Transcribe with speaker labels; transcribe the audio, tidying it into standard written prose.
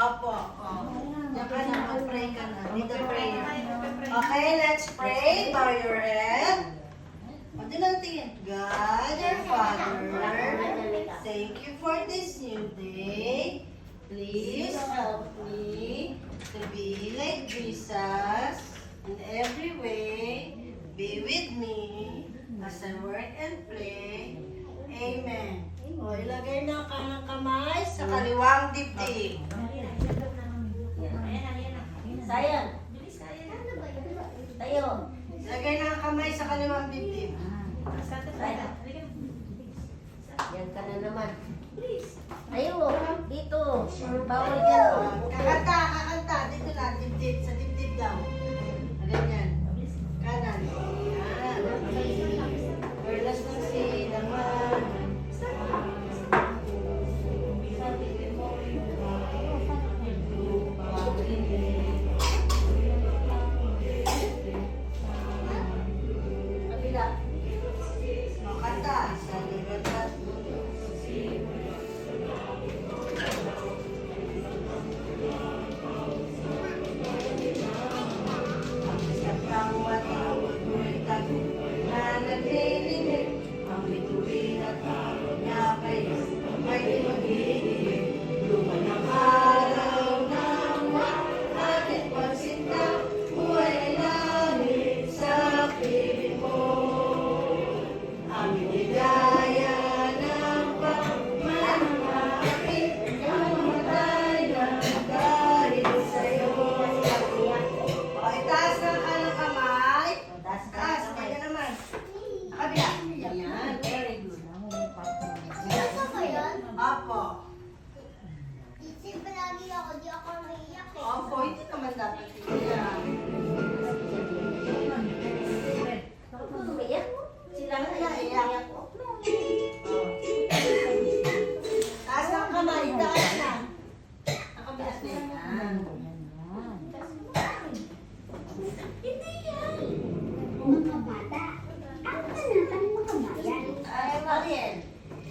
Speaker 1: Opo. Diyan ka na, mag-pray ka na. Need a prayer. Okay, let's pray. Bow your head. Pati lang tingin. God, our Father, thank you for this new day. Please help me to be like Jesus in every way. Be with me as I work and play. Amen. O, ilagay na ang kamay sa kaliwang dibdib.
Speaker 2: Sayang. Tayo.
Speaker 1: Ilagay na ang kamay sa kaliwang dibdib.
Speaker 2: Sayang. Yan ka na naman. Tayo. Dito. Bawal dyan.
Speaker 1: Kakanta. Dito na, dibdib sa